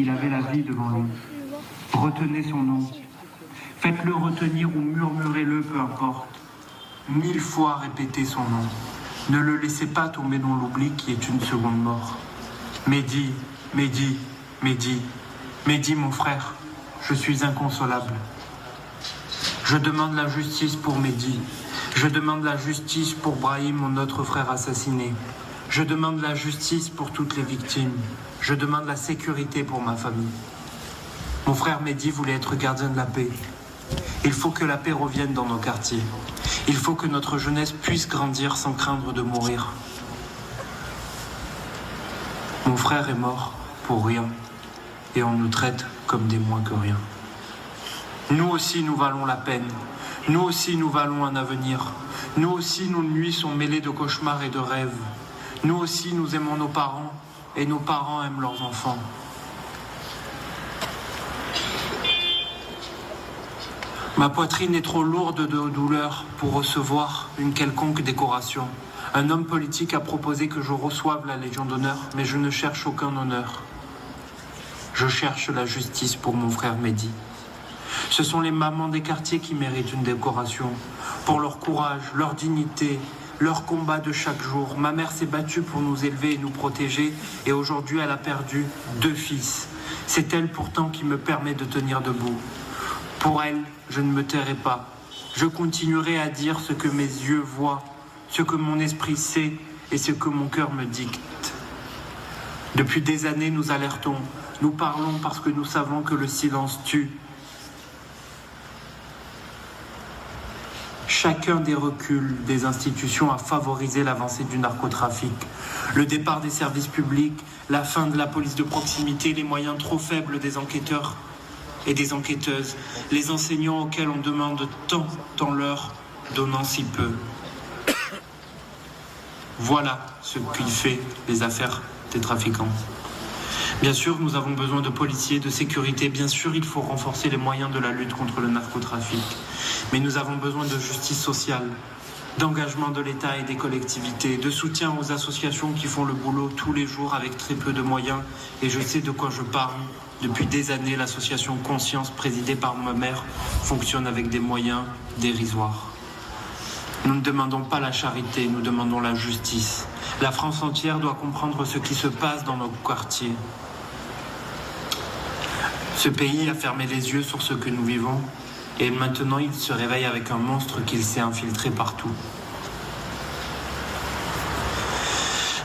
Il avait la vie devant lui. Retenez son nom. Faites-le retenir ou murmurez-le, peu importe. 1000 fois répétez son nom. Ne le laissez pas tomber dans l'oubli qui est une seconde mort. Mehdi, Mehdi, Mehdi, Mehdi mon frère, je suis inconsolable. Je demande la justice pour Mehdi. Je demande la justice pour Brahim, mon autre frère assassiné. Je demande la justice pour toutes les victimes. Je demande la sécurité pour ma famille. Mon frère Mehdi voulait être gardien de la paix. Il faut que la paix revienne dans nos quartiers. Il faut que notre jeunesse puisse grandir sans craindre de mourir. Mon frère est mort pour rien et on nous traite comme des moins que rien. Nous aussi nous valons la peine. Nous aussi nous valons un avenir. Nous aussi nos nuits sont mêlées de cauchemars et de rêves. Nous aussi nous aimons nos parents et nos parents aiment leurs enfants. Ma poitrine est trop lourde de douleur pour recevoir une quelconque décoration. Un homme politique a proposé que je reçoive la Légion d'honneur, mais je ne cherche aucun honneur. Je cherche la justice pour mon frère Mehdi. Ce sont les mamans des quartiers qui méritent une décoration. Pour leur courage, leur dignité, leur combat de chaque jour. Ma mère s'est battue pour nous élever et nous protéger, et aujourd'hui elle a perdu 2 fils. C'est elle pourtant qui me permet de tenir debout. Pour elle, je ne me tairai pas. Je continuerai à dire ce que mes yeux voient, ce que mon esprit sait et ce que mon cœur me dicte. Depuis des années, nous alertons, nous parlons parce que nous savons que le silence tue. Chacun des reculs des institutions a favorisé l'avancée du narcotrafic. Le départ des services publics, la fin de la police de proximité, les moyens trop faibles des enquêteurs et des enquêteuses, les enseignants auxquels on demande tant dans l'heure, donnant si peu. Voilà ce qui fait les affaires des trafiquants. Bien sûr, nous avons besoin de policiers, de sécurité. Bien sûr, il faut renforcer les moyens de la lutte contre le narcotrafic. Mais nous avons besoin de justice sociale, d'engagement de l'État et des collectivités, de soutien aux associations qui font le boulot tous les jours avec très peu de moyens. Et je sais de quoi je parle. Depuis des années, l'association Conscience, présidée par ma mère, fonctionne avec des moyens dérisoires. Nous ne demandons pas la charité, nous demandons la justice. La France entière doit comprendre ce qui se passe dans nos quartiers. Ce pays a fermé les yeux sur ce que nous vivons et maintenant il se réveille avec un monstre qu'il s'est infiltré partout.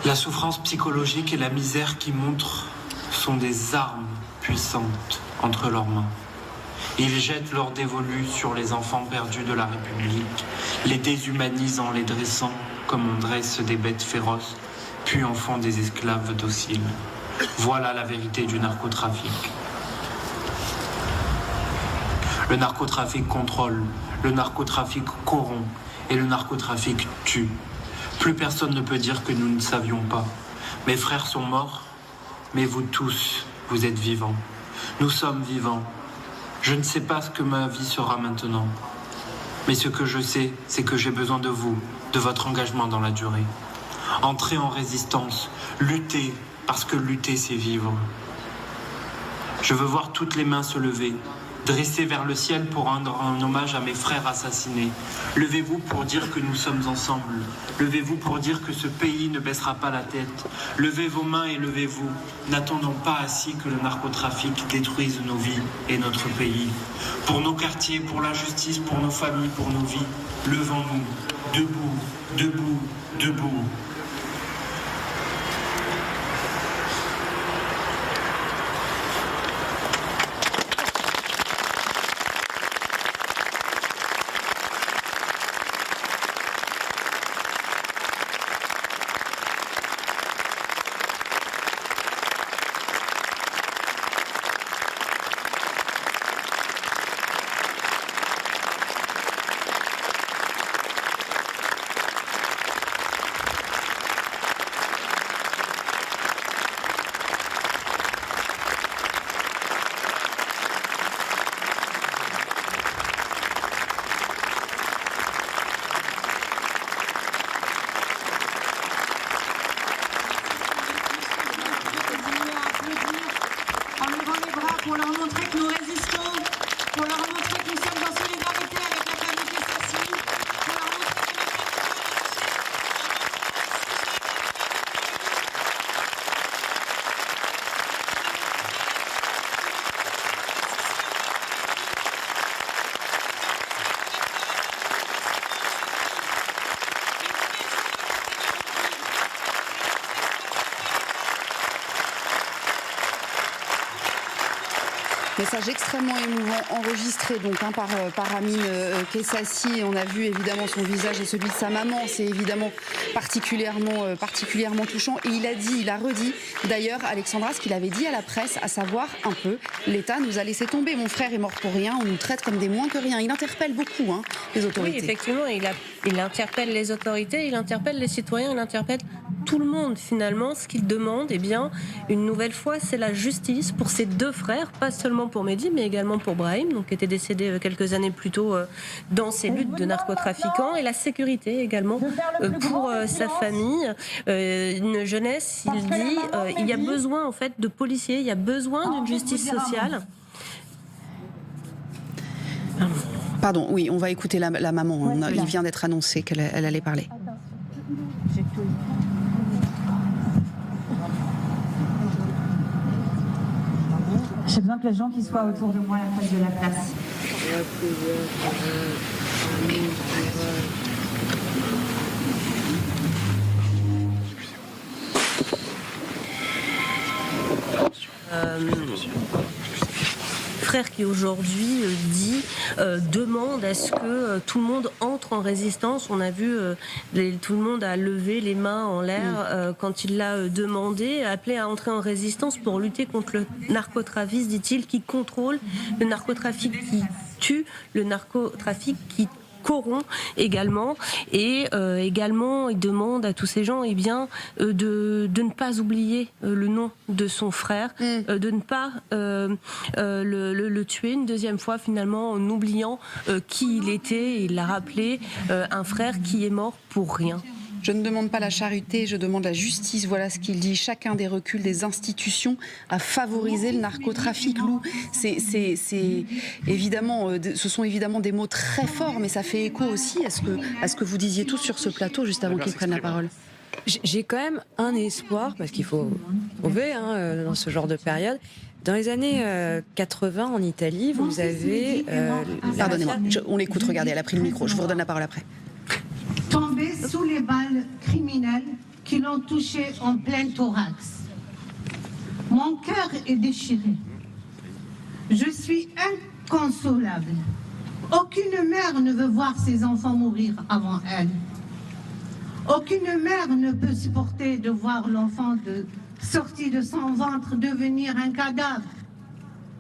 La souffrance psychologique et la misère qui montrent sont des armes puissantes entre leurs mains. Ils jettent leur dévolu sur les enfants perdus de la République, les déshumanisant, les dressant comme on dresse des bêtes féroces, puis en font des esclaves dociles. Voilà la vérité du narcotrafic. Le narcotrafic contrôle, le narcotrafic corrompt et le narcotrafic tue. Plus personne ne peut dire que nous ne savions pas. Mes frères sont morts, mais vous tous, vous êtes vivants. Nous sommes vivants. Je ne sais pas ce que ma vie sera maintenant. Mais ce que je sais, c'est que j'ai besoin de vous, de votre engagement dans la durée. Entrez en résistance, luttez, parce que lutter, c'est vivre. Je veux voir toutes les mains se lever, dressées vers le ciel pour rendre un hommage à mes frères assassinés. Levez-vous pour dire que nous sommes ensemble. Levez-vous pour dire que ce pays ne baissera pas la tête. Levez vos mains et levez-vous. N'attendons pas assis que le narcotrafic détruise nos vies et notre pays. Pour nos quartiers, pour la justice, pour nos familles, pour nos vies, levons-nous. Debout, debout, debout. pour leur montrer que nous résistons, pour leur montrer que nous sommes en solidarité avec la famille Kessassi, pour leur montrer que notre Message extrêmement émouvant enregistré donc par Amine Kessassi. On a vu évidemment son visage et celui de sa maman. C'est évidemment particulièrement touchant. Et il a redit d'ailleurs, Alexandra, ce qu'il avait dit à la presse, à savoir un peu, l'État nous a laissé tomber. Mon frère est mort pour rien, on nous traite comme des moins que rien. Il interpelle beaucoup les autorités. Oui, effectivement, il interpelle les autorités, il interpelle les citoyens, il interpelle tout le monde finalement. Ce qu'il demande, eh bien, une nouvelle fois, c'est la justice pour ses deux frères, pas seulement pour Mehdi, mais également pour Brahim, donc qui était décédé quelques années plus tôt dans ses luttes de narcotrafiquants, et la sécurité également pour sa famille. Une jeunesse, il dit, il y a besoin en fait de policiers, il y a besoin d'une justice sociale. Pardon, oui, on va écouter la maman. Il vient d'être annoncé qu'elle allait parler. J'ai besoin que les gens qui soient autour de moi fassent de la place. Frère qui aujourd'hui demande à ce que tout le monde entre en résistance. On a vu tout le monde a levé les mains en l'air quand il l'a demandé, appelé à entrer en résistance pour lutter contre le narcotrafic, dit-il, qui contrôle, le narcotrafic qui tue, le narcotrafic qui corrompt également, et également il demande à tous ces gens de ne pas oublier le nom de son frère, de ne pas le tuer une deuxième fois finalement en oubliant qui il était. Il l'a rappelé, un frère qui est mort pour rien. Je ne demande pas la charité, je demande la justice. Voilà ce qu'il dit. Chacun des reculs des institutions a favorisé le narcotrafic. Lou, c'est évidemment, ce sont évidemment des mots très forts, mais ça fait écho aussi à ce que vous disiez tous sur ce plateau juste avant qu'ils prennent la parole. J'ai quand même un espoir, parce qu'il faut trouver dans ce genre de période. Dans les années 80 en Italie, vous avez... Pardonnez-moi, on l'écoute, regardez, elle a pris le micro, je vous redonne la parole après. Tombé sous les balles criminelles qui l'ont touché en plein thorax. Mon cœur est déchiré. Je suis inconsolable. Aucune mère ne veut voir ses enfants mourir avant elle. Aucune mère ne peut supporter de voir l'enfant sorti de son ventre devenir un cadavre.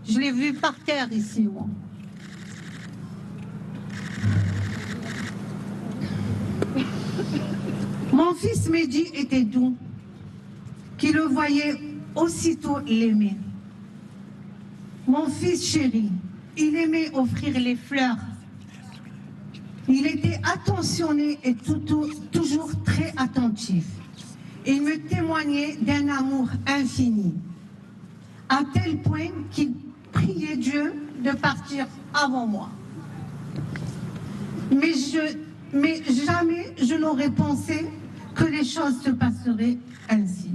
Je l'ai vu par terre ici, moi. Mon fils Mehdi était doux, qui le voyait aussitôt l'aimer. Mon fils chéri, il aimait offrir les fleurs. Il était attentionné et toujours très attentif. Il me témoignait d'un amour infini, à tel point qu'il priait Dieu de partir avant moi. Mais jamais je n'aurais pensé que les choses se passeraient ainsi.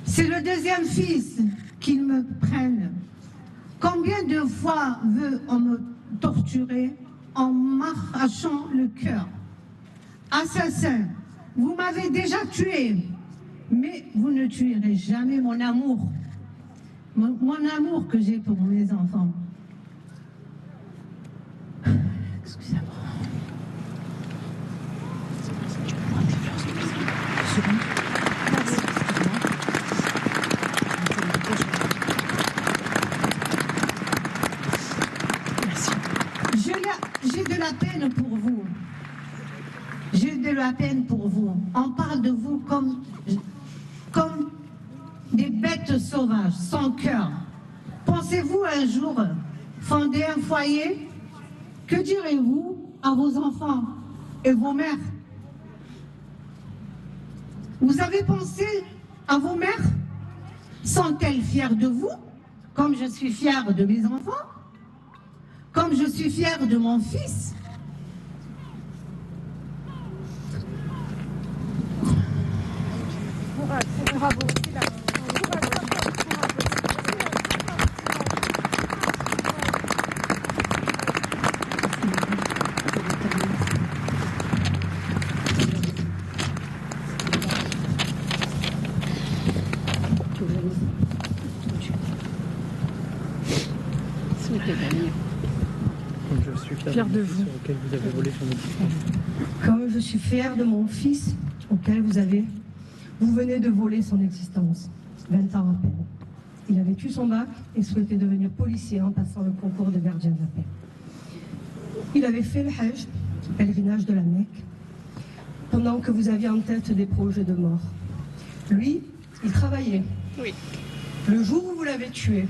C'est le deuxième fils qu'ils me prennent. Combien de fois veut-on me torturer en m'arrachant le cœur? Assassin, vous m'avez déjà tué, mais vous ne tuerez jamais mon amour. Mon amour que j'ai pour mes enfants. Excusez-moi. J'ai de la peine pour vous. J'ai de la peine pour vous. On parle de vous comme des bêtes sauvages, sans cœur. Pensez-vous un jour fonder un foyer? Que direz-vous à vos enfants et vos mères? Vous avez pensé à vos mères? Sont-elles fières de vous? comme je suis fière de mes enfants, comme je suis fière de mon fils. Je suis fier de vous. Auquel vous avez volé son existence. Comme je suis fière de mon fils auquel vous venez de voler son existence, 20 ans à peine. Il avait eu son bac et souhaitait devenir policier en passant le concours de gardien de la paix. Il avait fait le Hajj, le pèlerinage de la Mecque, pendant que vous aviez en tête des projets de mort. Lui, il travaillait. Oui. Le jour où vous l'avez tué,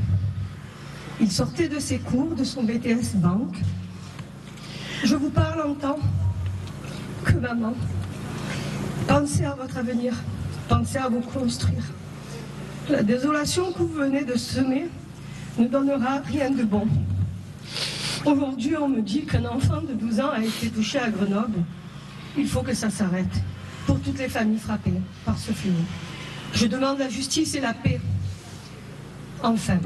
il sortait de ses cours, de son BTS banque. Je vous parle en tant que maman. Pensez à votre avenir, pensez à vous construire. La désolation que vous venez de semer ne donnera rien de bon. Aujourd'hui, on me dit qu'un enfant de 12 ans a été touché à Grenoble. Il faut que ça s'arrête pour toutes les familles frappées par ce fléau. Je demande la justice et la paix. Enfin,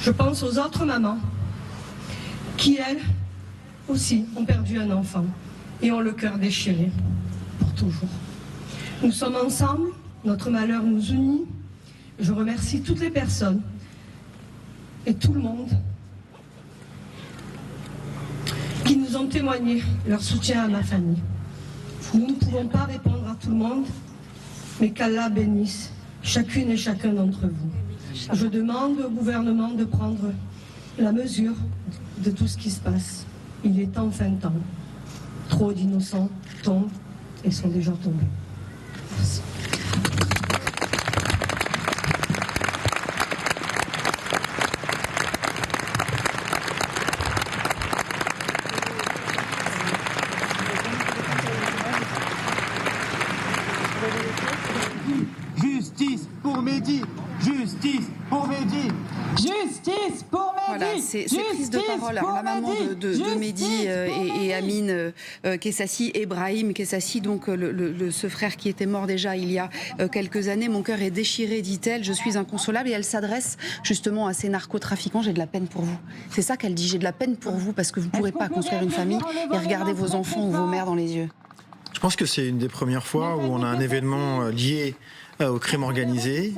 je pense aux autres mamans qui, elles aussi, ont perdu un enfant et ont le cœur déchiré pour toujours. Nous sommes ensemble, notre malheur nous unit. Je remercie toutes les personnes et tout le monde qui nous ont témoigné leur soutien à ma famille. Nous ne pouvons pas répondre à tout le monde, mais qu'Allah bénisse chacune et chacun d'entre vous. Je demande au gouvernement de prendre la mesure de tout ce qui se passe. Il est enfin temps. Trop d'innocents tombent et sont déjà tombés. Merci. Justice pour Mehdi! Justice pour Mehdi! Justice pour Mehdi! Voilà, ces prises de parole. Alors, la maman de Mehdi et Amine Kessassi, Ebrahim Kessassi, donc ce frère qui était mort déjà il y a quelques années. Mon cœur est déchiré, dit-elle, je suis inconsolable. Et elle s'adresse justement à ces narcotrafiquants. J'ai de la peine pour vous. C'est ça qu'elle dit, j'ai de la peine pour vous parce que vous ne pourrez pas construire une famille et regarder vos enfants ou vos mères dans les yeux. Je pense que c'est une des premières fois où on a un événement lié au crime organisé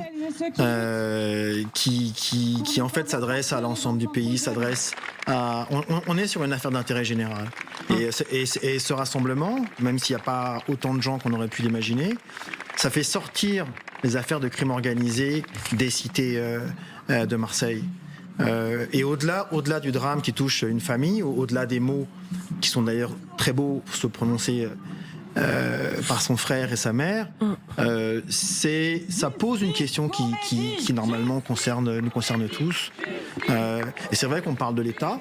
qui en fait s'adresse à l'ensemble du pays, s'adresse à... On est sur une affaire d'intérêt général. Et ce rassemblement, même s'il n'y a pas autant de gens qu'on aurait pu l'imaginer, ça fait sortir les affaires de crime organisé des cités de Marseille. Et au-delà du drame qui touche une famille, au-delà des mots qui sont d'ailleurs très beaux pour se prononcer par son frère et sa mère, ça pose une question qui normalement nous concerne tous. Et c'est vrai qu'on parle de l'État,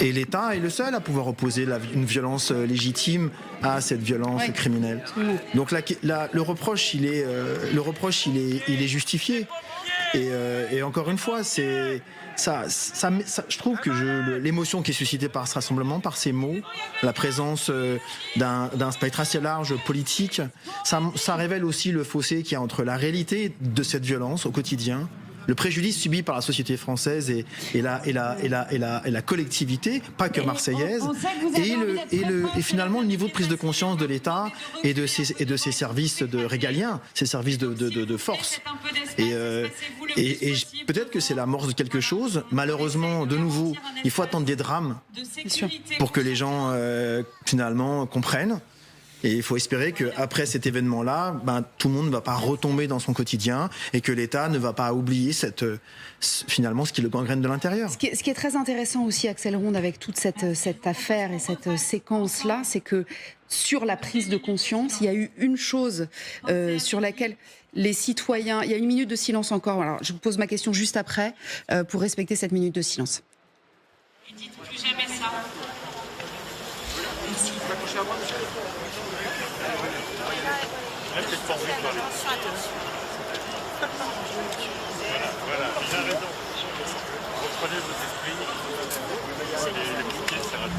et l'État est le seul à pouvoir opposer une violence légitime à cette violence criminelle. Donc le reproche, il est justifié. Et encore une fois, je trouve que l'émotion qui est suscitée par ce rassemblement, par ces mots, la présence d'un spectre assez large politique, ça révèle aussi le fossé qu'il y a entre la réalité de cette violence au quotidien, le préjudice subi par la société française et la collectivité, pas que marseillaise, et finalement le niveau de prise de conscience de l'État et de ses services régaliens, ses services de force. Et peut-être que c'est l'amorce de quelque chose. Malheureusement, de nouveau, il faut attendre des drames pour que les gens finalement comprennent. Et il faut espérer qu'après cet événement-là, tout le monde ne va pas retomber dans son quotidien et que l'État ne va pas oublier finalement ce qui le gangrène de l'intérieur. Ce qui est très intéressant aussi, Axel Ronde, avec toute cette affaire et cette séquence-là, c'est que sur la prise de conscience, il y a eu une chose sur laquelle les citoyens... Il y a une minute de silence encore. Alors, je vous pose ma question juste après pour respecter cette minute de silence. Ne dites plus jamais ça. Merci. Attention. Voilà, il a raison. Reprenez vos esprits. Les pompiers, c'est rapide.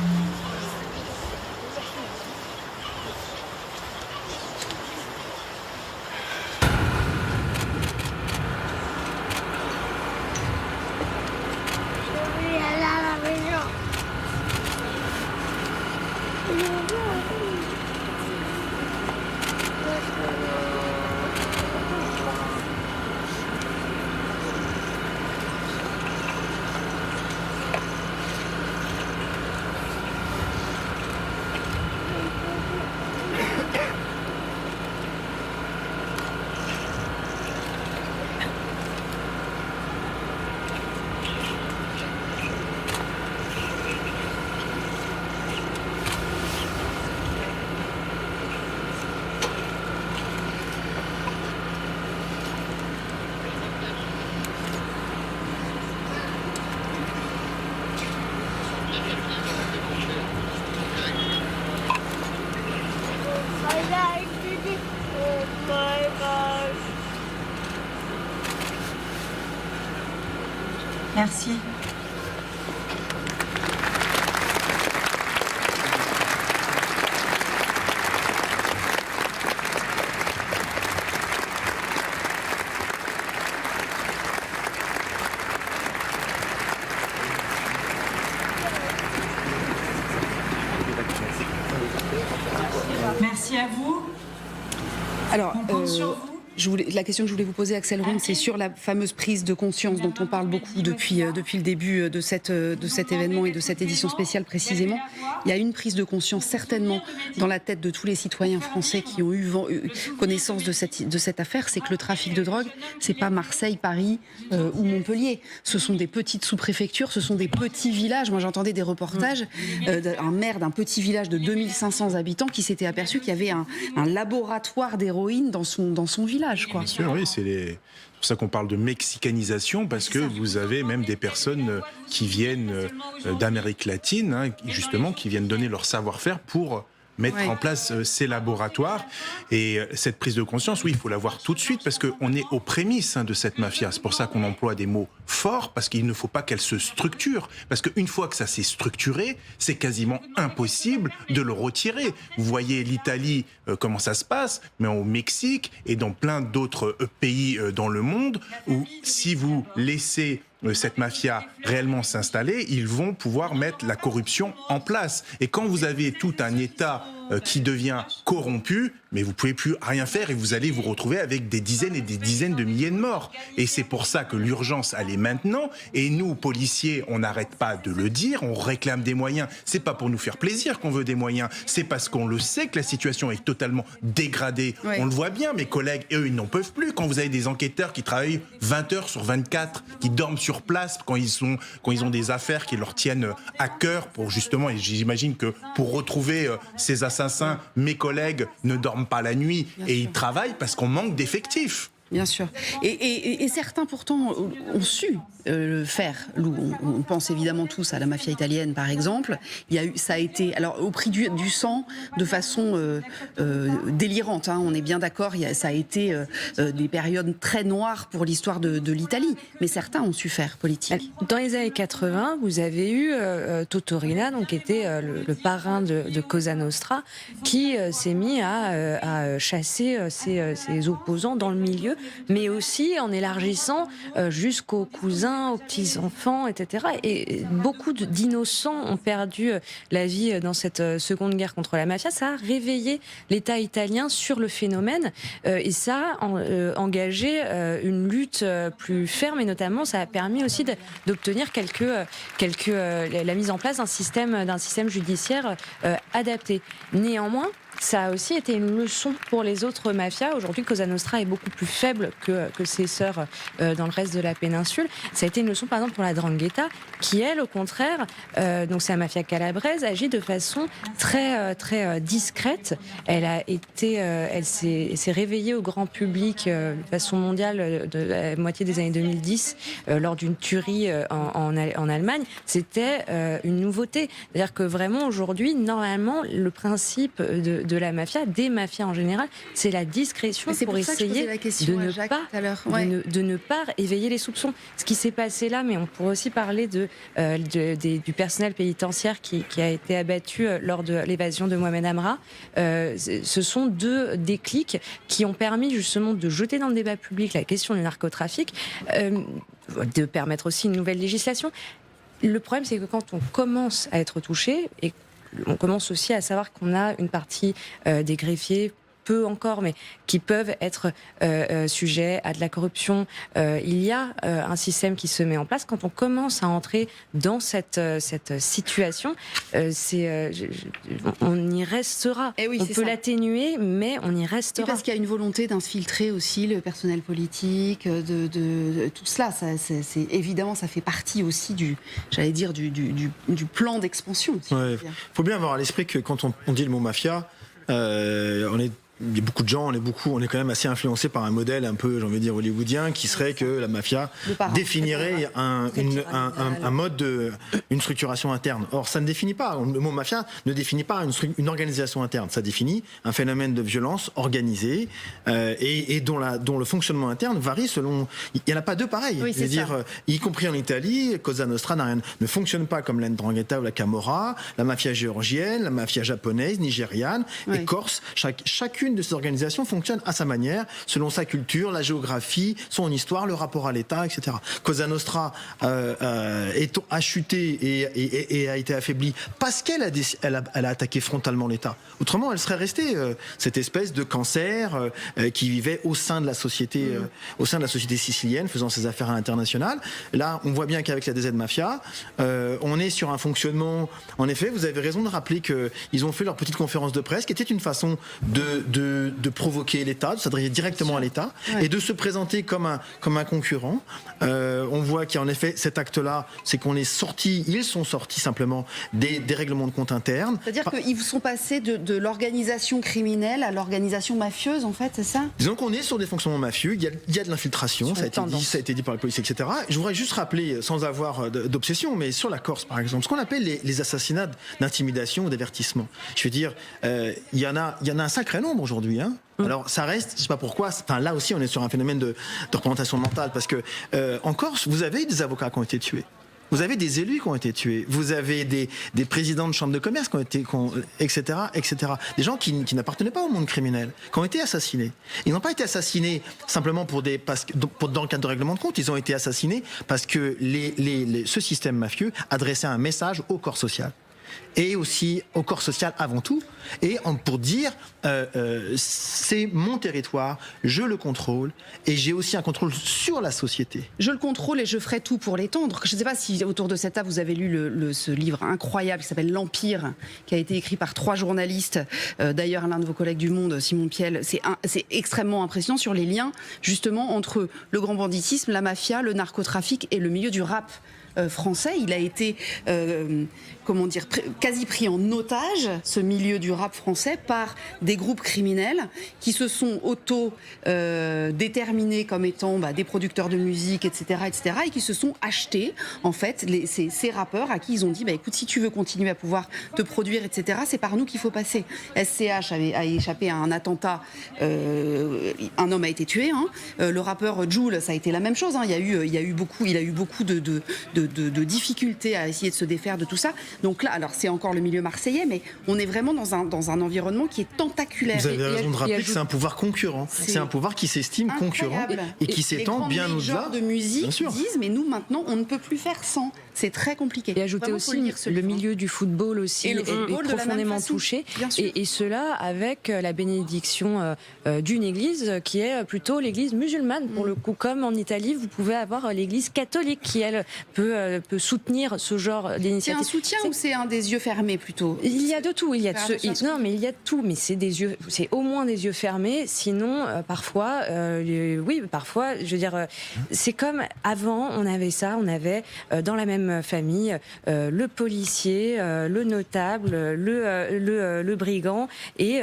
Merci. Merci à vous. Alors, on compte sur vous. la question que je voulais vous poser, Axel Ring, c'est sur la fameuse prise de conscience dont on parle beaucoup depuis le début de cet événement et de cette édition spéciale précisément. Il y a une prise de conscience certainement dans la tête de tous les citoyens français qui ont eu connaissance de cette affaire, c'est que le trafic de drogue, c'est pas Marseille, Paris ou Montpellier. Ce sont des petites sous-préfectures, ce sont des petits villages. Moi, j'entendais des reportages d'un maire d'un petit village de 2500 habitants qui s'était aperçu qu'il y avait un laboratoire d'héroïne dans son village. Quoi. Bien sûr, oui, c'est pour ça qu'on parle de mexicanisation, parce que vous avez même des personnes qui viennent d'Amérique latine, hein, justement, qui viennent donner leur savoir-faire pour mettre en place ces laboratoires. Et cette prise de conscience, oui, il faut l'avoir tout de suite, parce qu'on est aux prémices de cette mafia. C'est pour ça qu'on emploie des mots forts, parce qu'il ne faut pas qu'elle se structure. Parce qu'une fois que ça s'est structuré, c'est quasiment impossible de le retirer. Vous voyez l'Italie, comment ça se passe, mais au Mexique et dans plein d'autres pays dans le monde, où si vous laissez cette mafia réellement s'installer, ils vont pouvoir mettre la corruption en place. Et quand vous avez tout un État qui devient corrompu, mais vous pouvez plus rien faire et vous allez vous retrouver avec des dizaines et des dizaines de milliers de morts. Et c'est pour ça que l'urgence, elle est maintenant. Et nous, policiers, on n'arrête pas de le dire, on réclame des moyens. C'est pas pour nous faire plaisir qu'on veut des moyens, c'est parce qu'on le sait que la situation est totalement dégradée. Oui. On le voit bien, mes collègues, eux, ils n'en peuvent plus. Quand vous avez des enquêteurs qui travaillent 20 heures sur 24, qui dorment sur place, quand ils ont des affaires qui leur tiennent à cœur pour justement, et j'imagine que pour retrouver ces assassins, mes collègues ne dorment pas la nuit et ils travaillent parce qu'on manque d'effectifs. Bien sûr. Et certains, pourtant, ont su le faire, Lou. On pense évidemment tous à la mafia italienne, par exemple. Ça a été, alors, au prix du sang, de façon délirante. Hein, on est bien d'accord. Ça a été des périodes très noires pour l'histoire de l'Italie. Mais certains ont su faire politique. Dans les années 80, vous avez eu Toto Riina, donc, qui était le parrain de Cosa Nostra, qui s'est mis à chasser ses opposants dans le milieu, mais aussi en élargissant jusqu'aux cousins, aux petits-enfants, etc. Et beaucoup d'innocents ont perdu la vie dans cette seconde guerre contre la mafia. Ça a réveillé l'État italien sur le phénomène et ça a engagé une lutte plus ferme, et notamment ça a permis aussi d'obtenir la mise en place d'un système judiciaire adapté. Néanmoins, ça a aussi été une leçon pour les autres mafias. Aujourd'hui, Cosa Nostra est beaucoup plus faible que ses sœurs dans le reste de la péninsule. Ça a été une leçon, par exemple, pour la 'Ndrangheta, qui, elle, au contraire, donc c'est la mafia calabraise, agit de façon très, très discrète. Elle s'est réveillée au grand public de façon mondiale de la moitié des années 2010 lors d'une tuerie en Allemagne. C'était une nouveauté. C'est-à-dire que vraiment, aujourd'hui, normalement, le principe de de la mafia, des mafias en général, c'est la discrétion pour essayer de ne pas éveiller les soupçons. Ce qui s'est passé là, mais on pourrait aussi parler du personnel pénitentiaire qui a été abattu lors de l'évasion de Mohamed Amra. Ce sont 2 déclics qui ont permis justement de jeter dans le débat public la question du narcotrafic, de permettre aussi une nouvelle législation. Le problème, c'est que quand on commence à être touché, et on commence aussi à savoir qu'on a une partie des greffiers, peu encore, mais qui peuvent être sujets à de la corruption. Il y a un système qui se met en place. Quand on commence à entrer dans cette situation, on y restera. Oui, on peut l'atténuer, mais on y restera. Parce qu'il y a une volonté d'infiltrer aussi le personnel politique, de tout cela. C'est évidemment, ça fait partie aussi du plan d'expansion. Il faut bien avoir à l'esprit que quand on dit le mot mafia, il y a beaucoup de gens, on est quand même assez influencé par un modèle un peu, j'ai envie de dire, hollywoodien, qui serait que la mafia définirait un mode une structuration interne. Or, ça ne définit pas. Le mot mafia ne définit pas une organisation interne. Ça définit un phénomène de violence organisé et dont le fonctionnement interne varie selon. Il n'y en a pas 2 pareils. Oui, y compris en Italie, Cosa Nostra ne fonctionne pas comme la Ndrangheta ou la Camorra, la mafia géorgienne, la mafia japonaise, nigériane et corse. Chacune de ces organisations fonctionne à sa manière, selon sa culture, la géographie, son histoire, le rapport à l'État, etc. Cosa Nostra a chuté et a été affaiblie parce qu'elle a attaqué frontalement l'État. Autrement, elle serait restée cette espèce de cancer qui vivait au sein de la société, sicilienne, faisant ses affaires à l'international. Là, on voit bien qu'avec la DZ Mafia, on est sur un fonctionnement. En effet, vous avez raison de rappeler qu'ils ont fait leur petite conférence de presse, qui était une façon de provoquer l'État, de s'adresser directement à l'État et de se présenter comme un concurrent. On voit qu'il y a en effet cet acte-là, c'est ils sont sortis simplement des règlements de compte internes. C'est-à-dire qu'ils sont passés de l'organisation criminelle à l'organisation mafieuse, en fait, c'est ça ? Disons qu'on est sur des fonctionnements mafieux, il y a de l'infiltration, ça a été dit par la police, etc. Je voudrais juste rappeler, sans avoir d'obsession, mais sur la Corse, par exemple, ce qu'on appelle les assassinats d'intimidation ou d'avertissement. Je veux dire, il y en a un sacré nombre aujourd'hui. Alors ça reste, je sais pas pourquoi, là aussi on est sur un phénomène de représentation mentale, parce que en Corse, vous avez des avocats qui ont été tués. Vous avez des élus qui ont été tués. Vous avez des présidents de chambres de commerce qui ont été, etc., etc. Des gens qui n'appartenaient pas au monde criminel, qui ont été assassinés. Ils n'ont pas été assassinés simplement dans le cadre de règlement de compte. Ils ont été assassinés parce que ce système mafieux adressait un message au corps social. Et aussi au corps social avant tout, et pour dire c'est mon territoire, je le contrôle, et j'ai aussi un contrôle sur la société. Je le contrôle et je ferai tout pour l'étendre. Je ne sais pas si autour de cette table vous avez lu ce livre incroyable qui s'appelle L'Empire, qui a été écrit par 3 journalistes, d'ailleurs l'un de vos collègues du Monde, Simon Piel. C'est extrêmement impressionnant sur les liens justement entre le grand banditisme, la mafia, le narcotrafic et le milieu du rap français. Il a été quasi pris en otage, ce milieu du rap français, par des groupes criminels qui se sont déterminés comme étant des producteurs de musique, etc., et qui se sont achetés en fait ces rappeurs à qui ils ont dit écoute, si tu veux continuer à pouvoir te produire, etc., c'est par nous qu'il faut passer. SCH a échappé à un attentat, un homme a été tué, le rappeur Jul, ça a été la même chose, il a eu beaucoup de difficultés à essayer de se défaire de tout ça. Donc là, alors c'est encore le milieu marseillais, mais on est vraiment dans un environnement qui est tentaculaire. Vous avez raison de rappeler que c'est un pouvoir concurrent. C'est un pouvoir qui s'estime concurrent et qui s'étend bien au-delà. Les genres de musique disent, mais nous maintenant, on ne peut plus faire sans. C'est très compliqué. Et ajouter aussi le milieu du football aussi est profondément touché. Et cela avec la bénédiction d'une église qui est plutôt l'église musulmane. Pour le coup, comme en Italie, vous pouvez avoir l'église catholique qui, elle, peut soutenir ce genre d'initiative. C'est un soutien ou c'est un des yeux fermés plutôt ? Il y a de tout. Il y a de tout. Mais c'est au moins des yeux fermés. Sinon, parfois, je veux dire, c'est comme avant, on avait ça. On avait dans la même famille le policier, le notable, le brigand et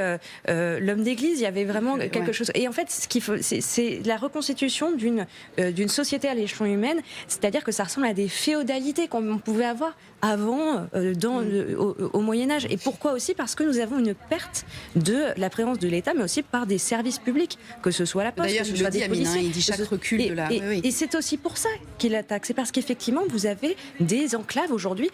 l'homme d'église. Il y avait vraiment quelque chose. Et en fait, ce qu'il faut, c'est la reconstitution d'une société à l'échelon humain. C'est-à-dire que ça ressemble à des féodalités qu'on pouvait avoir avant au Moyen-Âge. Et pourquoi aussi? Parce que nous avons une perte de la présence de l'État, mais aussi par des services publics, que ce soit la poste, D'ailleurs, que ce il soit le dit, des Amine, policiers. il dit chaque recul de la... Et c'est aussi pour ça qu'il attaque. C'est parce qu'effectivement, vous avez des enclaves aujourd'hui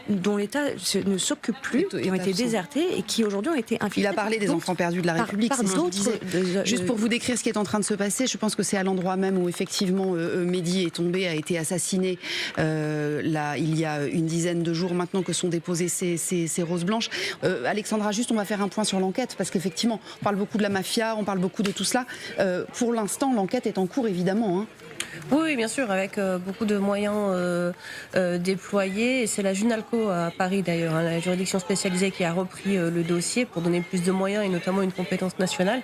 dont l'État ne s'occupe plus, qui ont été désertées et qui aujourd'hui ont été infiltrées. Il a parlé des enfants perdus de la République, c'est ce qu'il disait. Juste pour vous décrire ce qui est en train de se passer, je pense que c'est à l'endroit même où effectivement Mehdi est tombé, a été assassiné là, il y a une dizaine de jours maintenant que sont déposées ces roses blanches. Alexandra, juste on va faire un point sur l'enquête parce qu'effectivement on parle beaucoup de la mafia, on parle beaucoup de tout cela. Pour l'instant l'enquête est en cours évidemment. Hein. Oui, bien sûr, avec beaucoup de moyens déployés. Et c'est la Junalco à Paris, d'ailleurs, la juridiction spécialisée qui a repris le dossier pour donner plus de moyens et notamment une compétence nationale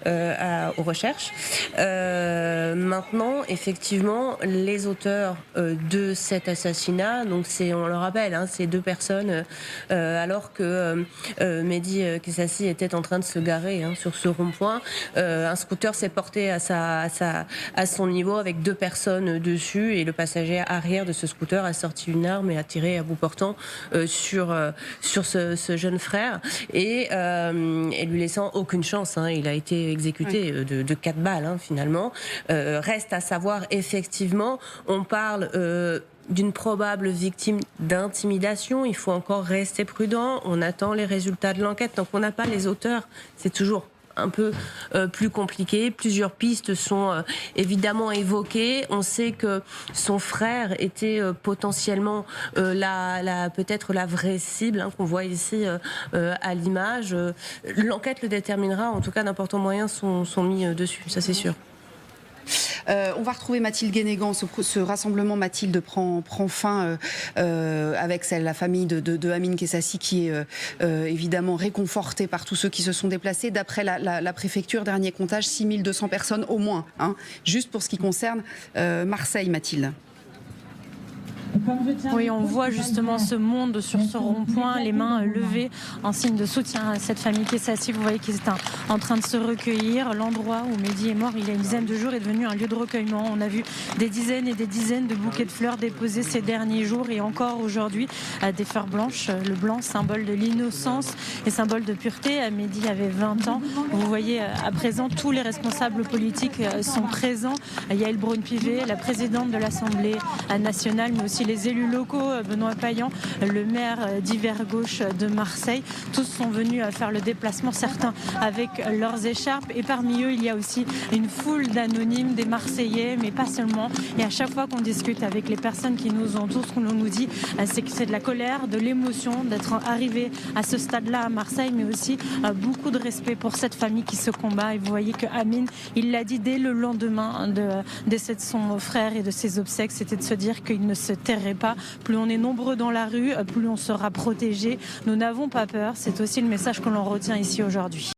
aux recherches. Maintenant, effectivement, les auteurs de cet assassinat, donc on le rappelle, hein, c'est 2 personnes, alors que Mehdi Kessassi était en train de se garer sur ce rond-point. Un scooter s'est porté à son niveau avec 2 personnes dessus et le passager arrière de ce scooter a sorti une arme et a tiré à bout portant sur ce jeune frère et lui laissant aucune chance. Hein. Il a été exécuté de 4 balles finalement. Reste à savoir effectivement, on parle d'une probable victime d'intimidation. Il faut encore rester prudent. On attend les résultats de l'enquête. Tant qu'on n'a pas les auteurs, c'est toujours un peu plus compliqué. Plusieurs pistes sont évidemment évoquées. On sait que son frère était potentiellement peut-être la vraie cible qu'on voit ici à l'image. L'enquête le déterminera. En tout cas, d'importants moyens sont mis dessus, ça c'est sûr. On va retrouver Mathilde Guénégan. Ce rassemblement, Mathilde, prend fin avec la famille de Amine Kessassi qui est évidemment réconfortée par tous ceux qui se sont déplacés. D'après la préfecture, dernier comptage, 6200 personnes au moins. Hein, juste pour ce qui concerne Marseille, Mathilde. Oui, on voit justement ce monde sur ce rond-point, les mains levées en signe de soutien à cette famille Kessassi. Vous voyez qu'ils sont en train de se recueillir. L'endroit où Mehdi est mort il y a une dizaine de jours est devenu un lieu de recueillement. On a vu des dizaines et des dizaines de bouquets de fleurs déposés ces derniers jours et encore aujourd'hui des fleurs blanches. Le blanc, symbole de l'innocence et symbole de pureté. Mehdi avait 20 ans. Vous voyez à présent tous les responsables politiques sont présents. Yael Braun-Pivet, la présidente de l'Assemblée nationale, mais aussi les élus locaux, Benoît Payan, le maire d'Hiver Gauche de Marseille. Tous sont venus faire le déplacement, certains avec leurs écharpes. Et parmi eux, il y a aussi une foule d'anonymes, des Marseillais, mais pas seulement. Et à chaque fois qu'on discute avec les personnes qui nous entourent, ce qu'on nous dit, c'est que c'est de la colère, de l'émotion d'être arrivé à ce stade-là à Marseille, mais aussi beaucoup de respect pour cette famille qui se combat. Et vous voyez que Amine, il l'a dit dès le lendemain de décès de son frère et de ses obsèques, c'était de se dire qu'il ne se tairait pas. Plus on est nombreux dans la rue, plus on sera protégé. Nous n'avons pas peur. C'est aussi le message que l'on retient ici aujourd'hui.